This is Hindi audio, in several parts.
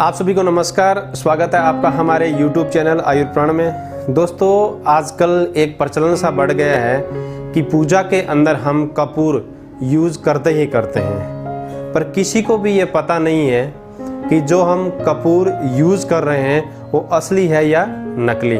आप सभी को नमस्कार। स्वागत है आपका हमारे YouTube चैनल आयुर्प्राण में। दोस्तों, आजकल एक प्रचलन सा बढ़ गया है कि पूजा के अंदर हम कपूर यूज़ करते ही करते हैं, पर किसी को भी ये पता नहीं है कि जो हम कपूर यूज़ कर रहे हैं वो असली है या नकली।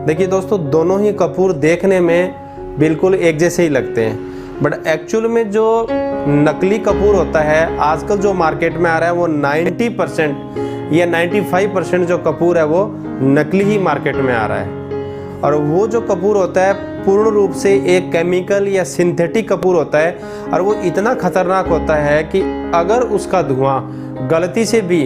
देखिए दोस्तों, दोनों ही कपूर देखने में बिल्कुल एक जैसे ही लगते हैं, बट एक्चुअल में जो नकली कपूर होता है आजकल जो मार्केट में आ रहा है वो 90% या 95% जो कपूर है वो नकली ही मार्केट में आ रहा है। और वो जो कपूर होता है पूर्ण रूप से एक केमिकल या सिंथेटिक कपूर होता है, और वो इतना खतरनाक होता है कि अगर उसका धुआं गलती से भी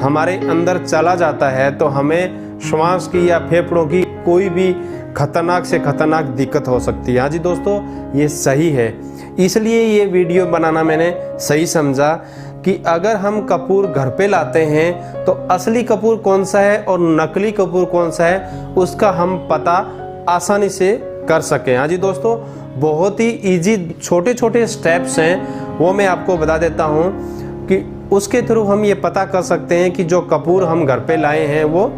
हमारे अंदर चला जाता है तो हमें श्वास की या फेफड़ों की कोई भी खतरनाक से खतरनाक दिक्कत हो सकती है। हाँ जी दोस्तों, ये सही है, इसलिए ये वीडियो बनाना मैंने सही समझा कि अगर हम कपूर घर पे लाते हैं तो असली कपूर कौन सा है और नकली कपूर कौन सा है उसका हम पता आसानी से कर सकें। हाँ जी दोस्तों, बहुत ही इजी छोटे छोटे स्टेप्स हैं, वो मैं आपको बता देता हूँ कि उसके थ्रू हम ये पता कर सकते हैं कि जो कपूर हम घर पे लाए हैं वो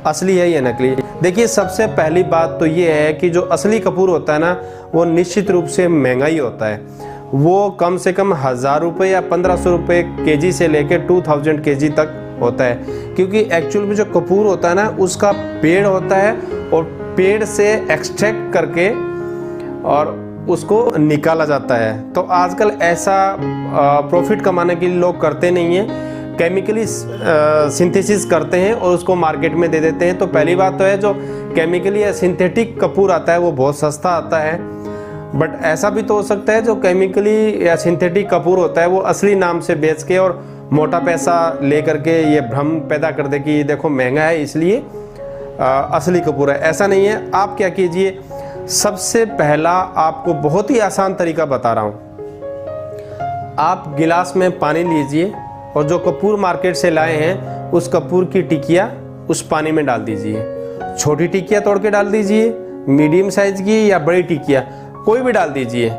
असली है या नकली। देखिए, सबसे पहली बात तो ये है कि जो असली कपूर होता है ना वो निश्चित रूप से महंगा ही होता है। वो कम से कम 1000 रुपये या 1500 रुपये केजी से लेकर 2000 केजी तक होता है, क्योंकि एक्चुअल में जो कपूर होता है ना उसका पेड़ होता है और पेड़ से एक्सट्रैक्ट करके और उसको निकाला जाता है। तो आजकल ऐसा प्रॉफिट कमाने के लिए लोग करते नहीं हैं, केमिकली सिंथेसिस करते हैं और उसको मार्केट में दे देते हैं। तो पहली बात तो है जो केमिकली या सिंथेटिक कपूर आता है वो बहुत सस्ता आता है, बट ऐसा भी तो हो सकता है जो केमिकली या सिंथेटिक कपूर होता है वो असली नाम से बेच के और मोटा पैसा ले करके ये भ्रम पैदा कर दे कि देखो महंगा है इसलिए असली कपूर है। ऐसा नहीं है। आप क्या कीजिए, सबसे पहला आपको बहुत ही आसान तरीका बता रहा हूँ। आप गिलास में पानी लीजिए और जो कपूर मार्केट से लाए हैं उस कपूर की टिकिया उस पानी में डाल दीजिए। छोटी टिकिया तोड़ के डाल दीजिए, मीडियम साइज की या बड़ी टिकिया कोई भी डाल दीजिए।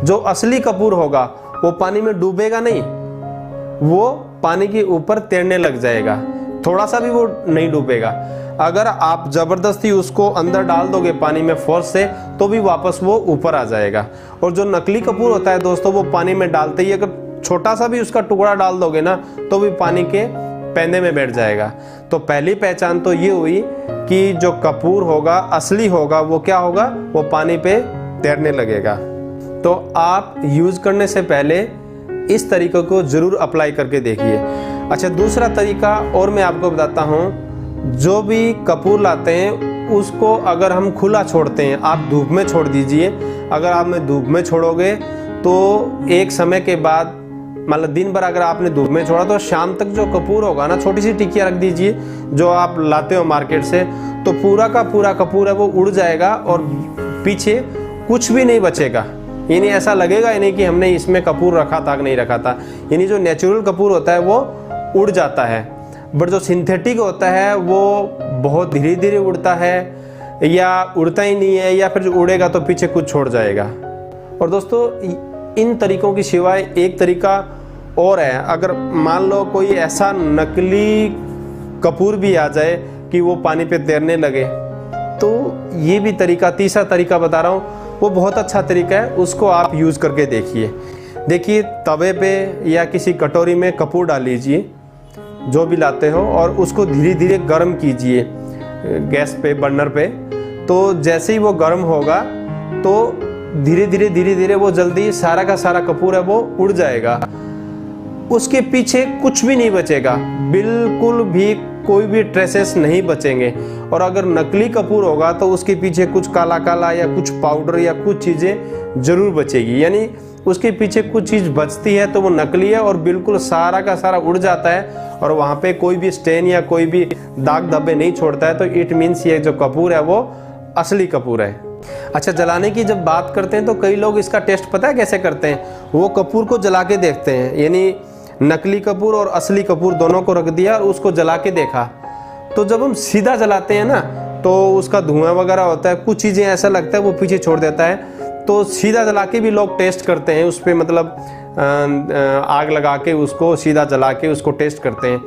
जो असली कपूर होगा वो पानी में डूबेगा नहीं, वो पानी के ऊपर तैरने लग जाएगा, थोड़ा सा भी वो नहीं डूबेगा। अगर आप जबरदस्ती उसको अंदर डाल दोगे पानी में फोर्स से तो भी वापस वो ऊपर आ जाएगा। और जो नकली कपूर होता है दोस्तों, वो पानी में डालते ही अगर छोटा सा भी उसका टुकड़ा डाल दोगे ना तो भी पानी के पैंदे में बैठ जाएगा। तो पहली पहचान तो ये हुई कि जो कपूर होगा असली होगा वो क्या होगा, वो पानी पे तैरने लगेगा। तो आप यूज करने से पहले इस तरीके को जरूर अप्लाई करके देखिए। अच्छा, दूसरा तरीका और मैं आपको बताता हूँ। जो भी कपूर लाते हैं उसको अगर हम खुला छोड़ते हैं, आप धूप में छोड़ दीजिए। अगर आप धूप में छोड़ोगे तो एक समय के बाद, मतलब दिन भर अगर आपने धूप में छोड़ा तो शाम तक जो कपूर होगा ना, छोटी सी टिकिया रख दीजिए जो आप लाते हो मार्केट से, तो पूरा का पूरा कपूर है वो उड़ जाएगा और पीछे कुछ भी नहीं बचेगा। यानी ऐसा लगेगा ही नहीं कि हमने इसमें कपूर रखा था कि नहीं रखा था। यानी जो नेचुरल कपूर होता है वो उड़ जाता है, बट जो सिंथेटिक होता है वो बहुत धीरे धीरे उड़ता है या उड़ता ही नहीं है, या फिर जो उड़ेगा तो पीछे कुछ छोड़ जाएगा। और दोस्तों, इन तरीकों की सिवाय एक तरीका और है। अगर मान लो कोई ऐसा नकली कपूर भी आ जाए कि वो पानी पे तैरने लगे, तो ये भी तरीका, तीसरा तरीका बता रहा हूँ, वो बहुत अच्छा तरीका है, उसको आप यूज़ करके देखिए। देखिए, तवे पे या किसी कटोरी में कपूर डाल लीजिए जो भी लाते हो और उसको धीरे धीरे गर्म कीजिए गैस पे, बर्नर पे। तो जैसे ही वो गर्म होगा तो धीरे धीरे वो जल्दी सारा का सारा कपूर है वो उड़ जाएगा, उसके पीछे कुछ भी नहीं बचेगा, बिल्कुल भी कोई भी ट्रेसेस नहीं बचेंगे। और अगर नकली कपूर होगा तो उसके पीछे कुछ काला काला या कुछ पाउडर या कुछ चीज़ें जरूर बचेगी। यानी उसके पीछे कुछ चीज़ बचती है तो वो नकली है और बिल्कुल सारा का सारा उड़ जाता है और वहाँ पे कोई भी स्टेन या कोई भी दाग धब्बे नहीं छोड़ता है, तो इट मीन्स ये जो कपूर है वो असली कपूर है। अच्छा, जलाने की जब बात करते हैं तो कई लोग इसका टेस्ट पता है कैसे करते हैं, वो कपूर को जला के देखते हैं। यानी नकली कपूर और असली कपूर दोनों को रख दिया और उसको जला के देखा, तो जब हम सीधा जलाते हैं ना तो उसका धुआं वगैरह होता है, कुछ चीज़ें ऐसा लगता है वो पीछे छोड़ देता है। तो सीधा जला के भी लोग टेस्ट करते हैं उस पर, मतलब आग लगा के उसको सीधा जला के उसको टेस्ट करते हैं।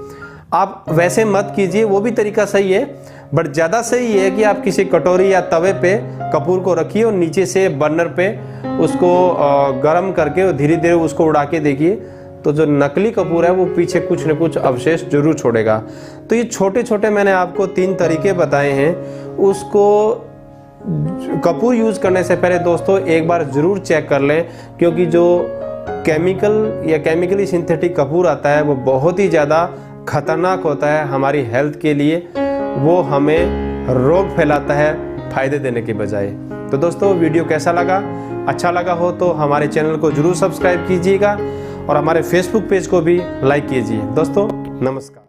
आप वैसे मत कीजिए, वो भी तरीका सही है, बट ज़्यादा सही है कि आप किसी कटोरी या तवे पे कपूर को रखिए और नीचे से बर्नर पे उसको गर्म करके और धीरे धीरे उसको उड़ा के देखिए, तो जो नकली कपूर है वो पीछे कुछ न कुछ अवशेष जरूर छोड़ेगा। तो ये छोटे छोटे मैंने आपको 3 तरीके बताए हैं। उसको कपूर यूज़ करने से पहले दोस्तों एक बार ज़रूर चेक कर लें, क्योंकि जो केमिकल या केमिकली सिंथेटिक कपूर आता है वो बहुत ही ज़्यादा खतरनाक होता है हमारी हेल्थ के लिए। वो हमें रोग फैलाता है फ़ायदे देने के बजाय। तो दोस्तों वीडियो कैसा लगा? अच्छा लगा हो तो हमारे चैनल को ज़रूर सब्सक्राइब कीजिएगा और हमारे फेसबुक पेज को भी लाइक कीजिए। दोस्तों नमस्कार।